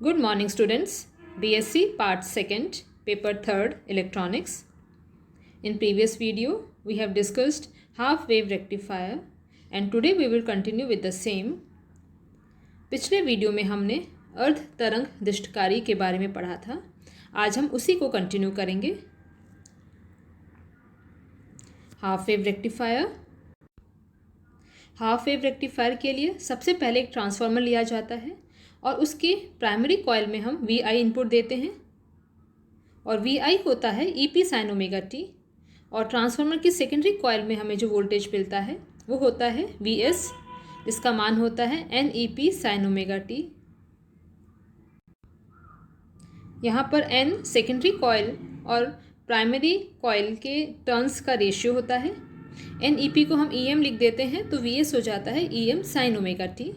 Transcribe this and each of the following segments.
Good morning students. BSc Part 2nd, Paper 3rd, Electronics. In previous video, we have discussed half wave rectifier and today we will continue with the same. पिछले video में हमने अर्ध तरंग दृष्टकारी के बारे में पढ़ा था. आज हम उसी को कंटिन्यू करेंगे. Half wave rectifier. Half wave rectifier के लिए सबसे पहले एक ट्रांसफार्मर लिया जाता है और उसके प्राइमरी कॉइल में हम VI इनपुट देते हैं और VI होता है EP साइन ओमेगा t और ट्रांसफार्मर की सेकेंडरी कॉइल में हमें जो वोल्टेज मिलता है वो होता है VS, जिसका मान होता है NEP साइन ओमेगा t. यहाँ पर N सेकेंडरी कॉइल और प्राइमरी कॉइल के टर्न्स का रेशियो होता है. NEP को हम EM लिख देते हैं तो VS हो जाता है EM sign omega t.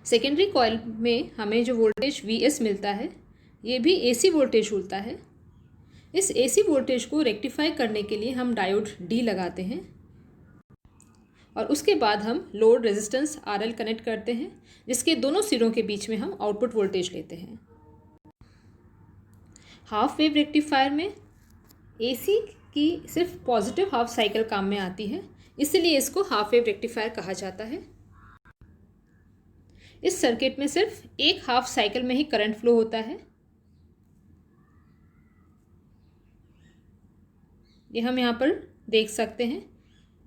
Secondary coil में हमें जो वोल्टेज VS मिलता है ये भी AC वोल्टेज होता है. इस AC वोल्टेज को रेक्टिफाई करने के लिए हम डायोड D लगाते हैं और उसके बाद हम लोड रेजिस्टेंस RL कनेक्ट करते हैं जिसके दोनों सिरों के बीच में हम आउटपुट वोल्टेज लेते हैं. हाफ वेव रेक्टिफायर में AC की सिर्फ पॉजिटिव हाफ साइकिल काम में आती है, इसलिए इसको हाफ वेव रेक्टिफायर कहा जाता है. इस सर्किट में सिर्फ एक हाफ साइकिल में ही करंट फ्लो होता है. ये हम यहाँ पर देख सकते हैं.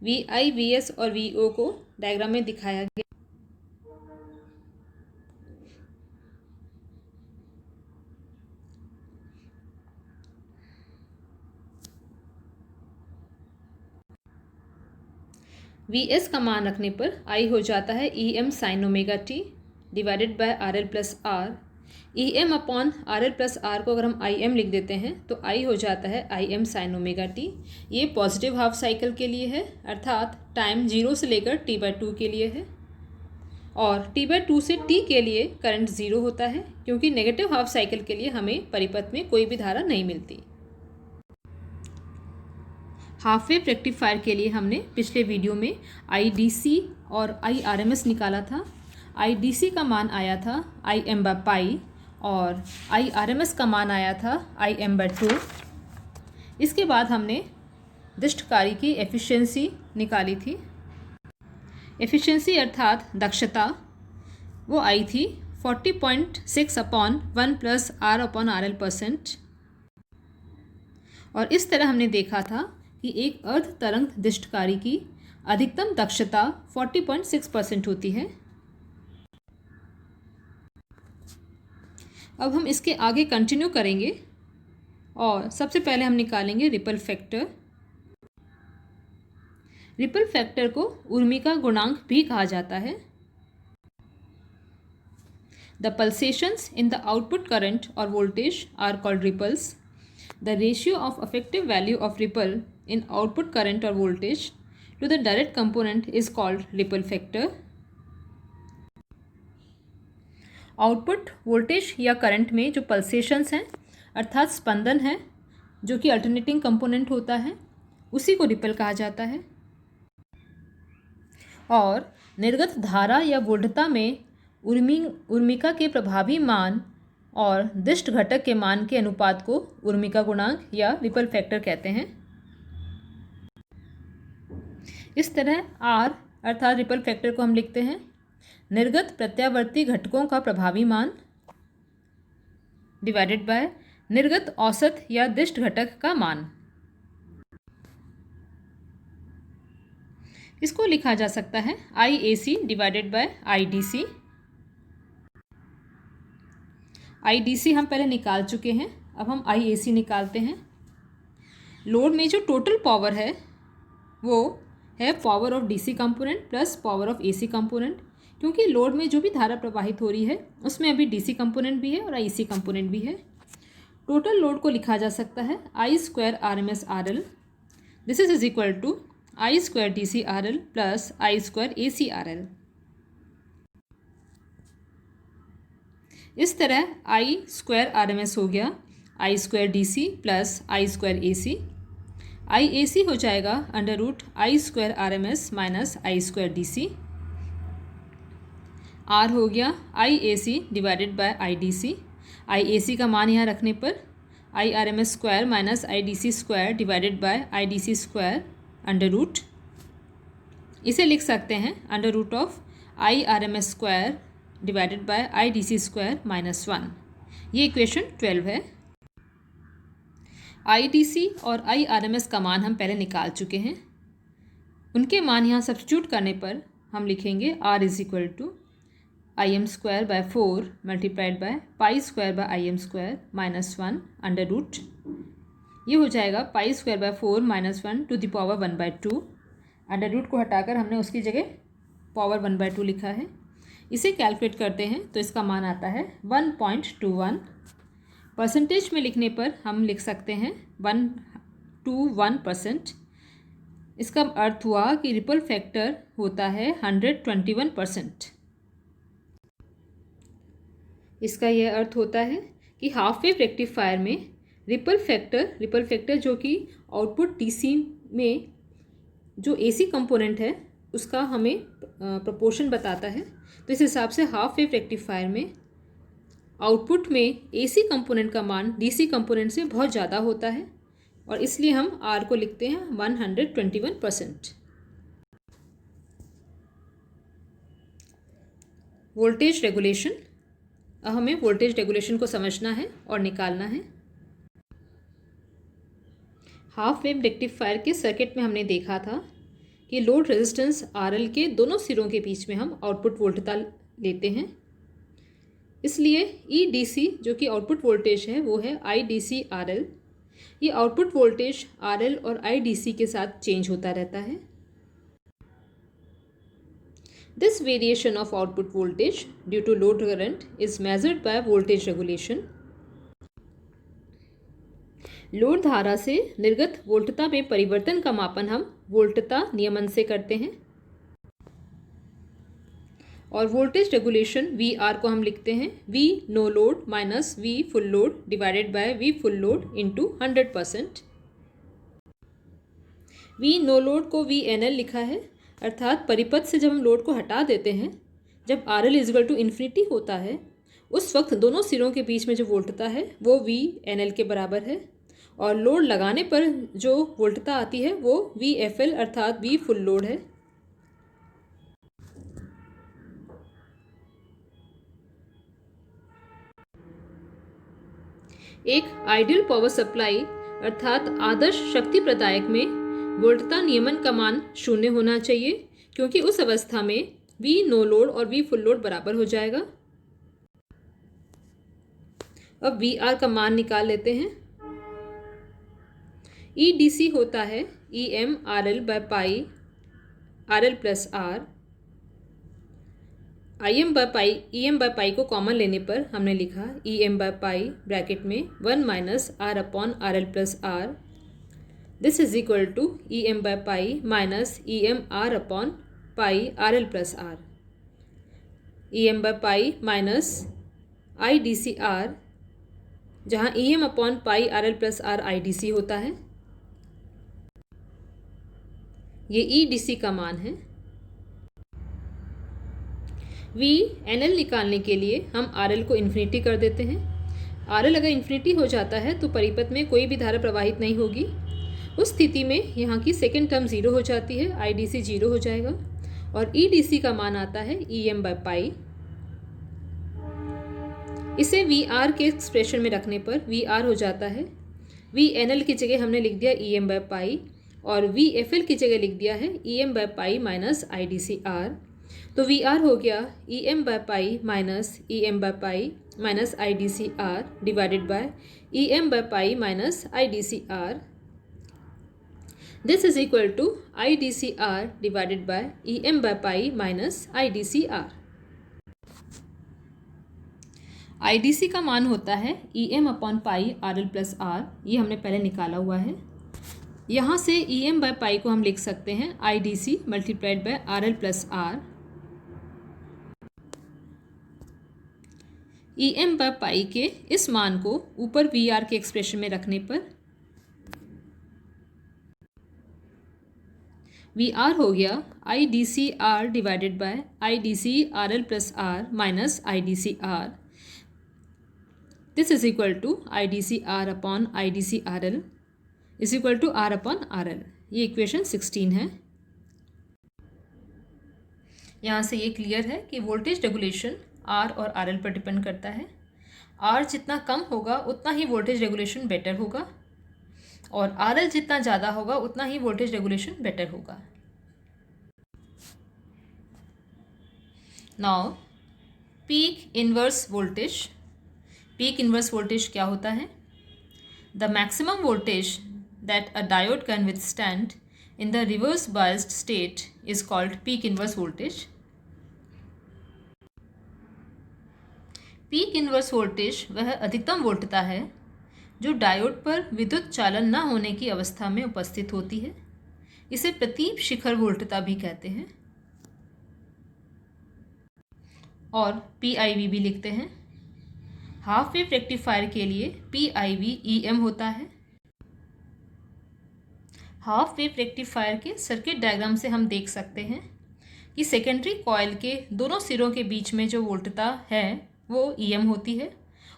VI, VS और VO को डायग्राम में दिखाया गया. VS का मान रखने पर I हो जाता है EM sign omega t divided by RL plus R. EM upon RL plus R को अगर हम IM लिख देते हैं तो I हो जाता है IM साइन ओमेगा t. ये पॉजिटिव हाफ साइकिल के लिए है, अर्थात टाइम 0 से लेकर T/2 के लिए है और T/2 से T के लिए करंट 0 होता है क्योंकि नेगेटिव हाफ साइकिल के लिए हमें परिपथ में कोई भी धारा नहीं मिलती. हाफ वेव रेक्टिफायर के लिए हमने पिछले वीडियो में IDC और IRMS निकाला था. IDC का मान आया था IM/π और IRMS का मान आया था IM/2. इसके बाद हमने दृष्टकारी की एफिशिएंसी निकाली थी. एफिशिएंसी अर्थात दक्षता वो आई थी 40.6 अपॉन 1 प्लस R/RL%. और इस तरह हमने देखा था कि एक अर्ध तरंग दृष्टकारी की अधिकतम दक्षता 40.6% होती है. अब हम इसके आगे कंटिन्यू करेंगे और सबसे पहले हम निकालेंगे रिपल फैक्टर. रिपल फैक्टर को उर्मिका गुणांक भी कहा जाता है. The pulsations in the output current और voltage are called ripples. The ratio of effective value of ripple in output current or voltage to the direct component is called ripple factor. Output voltage या current में जो pulsations हैं अर्थात स्पंदन है जो कि alternating component होता है उसी को रिपल कहा जाता है. और निर्गत धारा या वोल्टता में उर्मिका के प्रभावी मान और दृष्ट घटक के मान के अनुपात को उर्मिका गुणांक या रिपल फैक्टर कहते हैं. इस तरह R अर्थात रिपल फैक्टर को हम लिखते हैं निर्गत प्रत्यावर्ती घटकों का प्रभावी मान डिवाइडेड बाय निर्गत औसत या दृष्ट घटक का मान. इसको लिखा जा सकता है IAC divided by IDC. IDC हम पहले निकाल चुके हैं, अब हम IAC निकालते हैं. लोड में जो टोटल पावर है वो है power of DC component plus power of AC component, क्योंकि लोड में जो भी धारा प्रवाहित हो रही है उसमें अभी DC कंपोनेंट भी है और IC कंपोनेंट भी है. टोटल लोड को लिखा जा सकता है I² RMS RL. This is equal to I² DC RL plus I² AC RL. इस तरह I² RMS हो गया I² DC plus I² AC. IAC हो जाएगा √I² RMS minus I² DC. R हो गया I A C divided by I D C. I A C का मान यहाँ रखने पर I R M S square minus I D C square divided by I D C square under root. इसे लिख सकते हैं under root of I R M S square divided by I D C square minus 1। ये equation 12 है। I D सी और आई R M S का मान हम पहले निकाल चुके हैं। उनके मान यहाँ सब्स्टिट्यूट करने पर हम लिखेंगे R is equal to I M square by 4 multiplied by pi square by I M square minus 1 under root. ये हो जाएगा pi square by 4 minus 1 to the power 1/2। Under root को हटाकर हमने उसकी जगह पावर 1/2 लिखा है। इसे कैलकुलेट करते हैं तो इसका मान आता है 1.21। परसेंटेज में लिखने पर हम लिख सकते हैं 121%। इसका अर्थ हुआ कि रिपल फैक्टर होता है 121%। इसका यह अर्थ होता है कि हाफ वेव रेक्टिफायर में रिपल फैक्टर जो कि आउटपुट टीसी में जो एसी कंपोनेंट है उसका हमें प्रोपोर्शन बताता है। तो इस हिसाब से हाफ वेव रेक्टिफायर में आउटपुट में एसी कंपोनेंट का मान डीसी कंपोनेंट से बहुत ज़्यादा होता है और इसलिए हम आर को लिखते हैं 121%। Voltage regulation. अब हमें वोल्टेज रेगुलेशन को समझना है और निकालना है। हाफ वेव रेक्टिफायर के सर्किट में हमने देखा था कि लोड रेजिस्टेंस आरएल के दोनों सिरों के बीच में हम आउटपुट वोल्टता लेते हैं। इसलिए ई डी सी जो कि आउटपुट वोल्टेज है वो है I D C R L. ये आउटपुट वोल्टेज आर एल और आई डी सी के साथ चेंज होता रहता है। This variation of output voltage due to load current is measured by voltage regulation. Load धारा से निर्गत वोल्टता में परिवर्तन का मापन हम वोल्टता नियमन से करते हैं और वोल्टेज रेगुलेशन वी आर को हम लिखते हैं V no load minus V full load divided by V full load into 100%। V no load को वी एन एल लिखा है, अर्थात परिपथ से जब हम लोड को हटा देते हैं, जब R L equal to infinity होता है उस वक्त दोनों सिरों के बीच में जो वोल्टता है वो वी एन एल के बराबर है और लोड लगाने पर जो वोल्टता आती है वो वी एफ एल अर्थात वी फुल लोड है। एक आइडियल पावर सप्लाई अर्थात आदर्श शक्ति प्रदायक में वोल्टता नियमन का मान 0 होना चाहिए, क्योंकि उस अवस्था में वी नो लोड और वी फुल लोड बराबर हो जाएगा। अब वी आर का मान निकाल लेते हैं। ई डी सी होता है E M R L by pi R L plus R. I M by pi E M by pi को कॉमन लेने पर हमने लिखा E M by pi bracket में 1 minus R upon R L plus R. This is equal to E M by pi minus E M R upon pi R L plus R. E M by pi minus I D C R, जहाँ ई M upon pi R L plus R I D C होता है। ये E D C का मान है। We N L निकालने के लिए हम आर एल को इन्फिनिटी कर देते हैं। आर एल अगर इन्फिनिटी हो जाता है तो परिपथ में कोई भी धारा प्रवाहित नहीं होगी। उस स्थिति में यहाँ की सेकेंड टर्म 0 हो जाती है, आई डी सी 0 हो जाएगा और ई डी सी का मान आता है ई एम बाय पाई। इसे वी आर के एक्सप्रेशन में रखने पर वी आर हो जाता है, वी एन एल की जगह हमने लिख दिया ई एम बाय पाई और वी एफ एल की जगह लिख दिया है E M by pi minus I D C R. तो वी आर हो गया E M by pi minus E M by pi minus I D C R divided by E M by pi minus I D C R. This is equal to I D C R divided by E M by pi minus I D C R. I D C का मान होता है E M upon pi R L plus R. ये हमने पहले निकाला हुआ है। यहाँ से ई एम बाय पाई को हम लिख सकते हैं I D C multiplied by R L plus R. E M by pi के इस मान को ऊपर वी आर के एक्सप्रेशन में रखने पर वी आर हो गया I D C R divided by I D C R L plus R minus I D C R. This is equal to I D C R upon I D C R L is equal to R upon R L. ये equation 16 है. यहाँ से ये clear है कि voltage regulation R और R L पर depend करता है. आर जितना कम होगा उतना ही वोल्टेज रेगुलेशन बेटर होगा और आर एल जितना ज़्यादा होगा उतना ही वोल्टेज रेगुलेशन बेटर होगा. Now peak inverse voltage. Peak inverse voltage क्या होता है? The maximum voltage that a diode can withstand in the reverse biased state is called peak inverse voltage. Peak inverse voltage वह अधिकतम वोल्टता है जो diode पर विद्युत चालन न होने की अवस्था में उपस्थित होती है. इसे प्रतीप शिखर वोल्टता भी कहते हैं और PIV भी लिखते हैं. हाफ वेव रेक्टिफायर के लिए PIV EM होता है. हाफ वेव रेक्टिफायर के सर्किट डायग्राम से हम देख सकते हैं कि सेकेंडरी कॉइल के दोनों सिरों के बीच में जो वोल्टता है वो EM होती है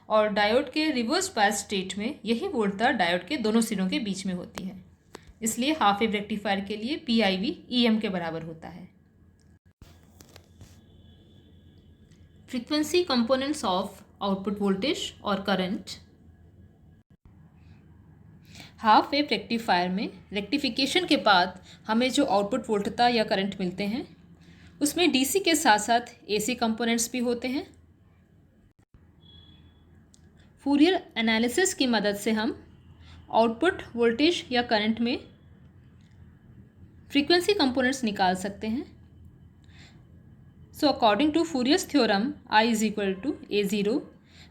और डायोड के रिवर्स बायस स्टेट में यही वोल्टता डायोड के दोनों सिरों के बीच में होती है. इसलिए हाफ वेव रेक्टिफायर के लिए PIV EM के बराबर होता है. Frequency components of output voltage और करंट. हाफ वेव रेक्टिफायर में रेक्टिफिकेशन के बाद हमें जो आउटपुट वोल्टता या करंट मिलते हैं उसमें DC के साथ साथ AC कंपोनेंट्स भी होते हैं. फूरियर एनालिसिस की मदद से हम आउटपुट वोल्टेज या करंट में फ्रीक्वेंसी कंपोनेंट्स निकाल सकते हैं. So according to Fourier's theorem I is equal to A0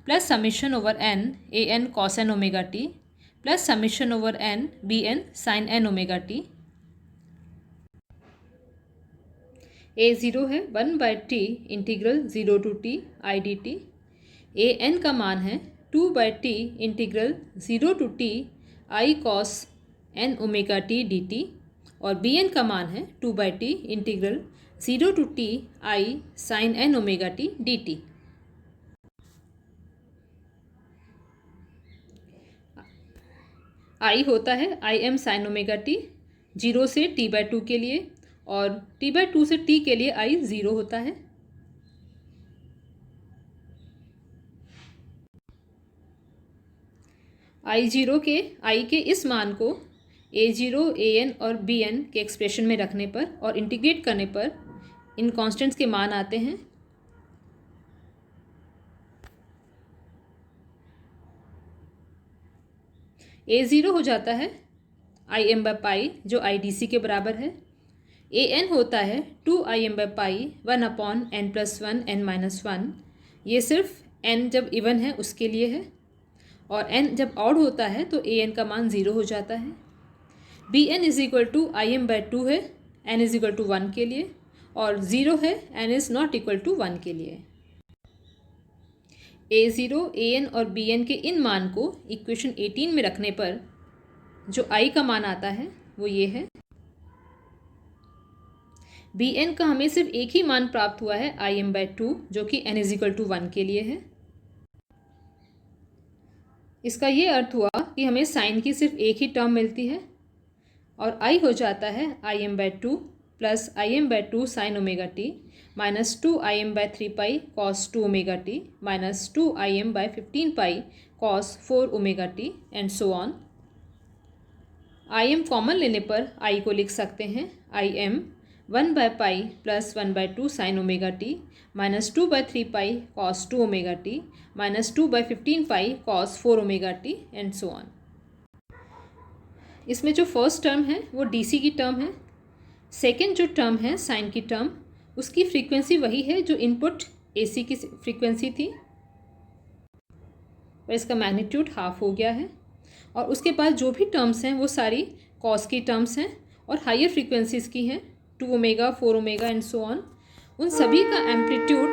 plus summation over n AN cos n omega t plus summation over n BN sin n omega t. A0 है 1/t integral 0 to t I dt. AN का मान है 2/t integral 0 to t I cos n omega t dt और BN का मान है 2/t integral 0 to t I sin n omega t dt. I होता है Im sin ओमेगा t 0 से t/2 के लिए और t/2 से t के लिए I 0 होता है. I0 के इस मान को A0, AN और BN के एक्सप्रेशन में रखने पर और इंटीग्रेट करने पर इन कांस्टेंट्स के मान आते हैं. A0 हो जाता है Im/पाई जो IDC के बराबर है. AN होता है 2Im/पाई 1/n+1 n-1. ये सिर्फ n जब इवन है उसके लिए है और n जब ऑड होता है तो AN का मान 0 हो जाता है. BN is equal to Im/2 है n इज इक्वल टू 1 के लिए और 0 है n is not equal to 1 के लिए. A0, AN और BN के इन मान को इक्वेशन 18 में रखने पर जो I का मान आता है वो ये है. BN का हमें सिर्फ एक ही मान प्राप्त हुआ है Im/2 जो कि n इज इक्वल टू 1 के लिए है. इसका ये अर्थ हुआ कि हमें साइन की सिर्फ एक ही टर्म मिलती है और I हो जाता है Im/2 plus Im/2 sine omega t minus 2Im/3 pi cos 2 omega t minus 2Im/15 pi cos 4 omega t and so on. Im common लेने पर I को लिख सकते हैं Im 1/पाई plus 1/2 sine omega t minus 2/3 pi cos 2 omega t minus 2/15 pi cos 4 omega t and so on. इसमें जो first term है वो DC की टर्म है. सेकेंड जो टर्म है साइन की टर्म उसकी फ्रीक्वेंसी वही है जो इनपुट AC की फ्रीक्वेंसी थी और इसका मैग्नीट्यूड हाफ हो गया है. और उसके बाद जो भी टर्म्स हैं वो सारी कॉस की टर्म्स हैं और हायर फ्रीक्वेंसीज की हैं 2 omega 4 omega and so on. उन सभी का एम्पलीट्यूड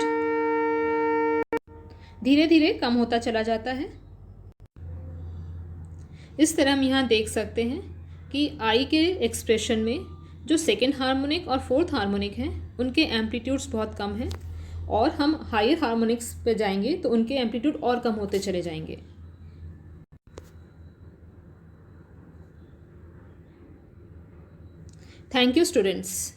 धीरे धीरे कम होता चला जाता है. इस तरह हम यहाँ देख सकते हैं कि I के एक्सप्रेशन में जो सेकेंड हार्मोनिक और फोर्थ हार्मोनिक हैं उनके एम्पलीट्यूड्स बहुत कम हैं, और हम हायर हार्मोनिक्स पे जाएंगे तो उनके एम्पलीट्यूड और कम होते चले जाएंगे। Thank you students.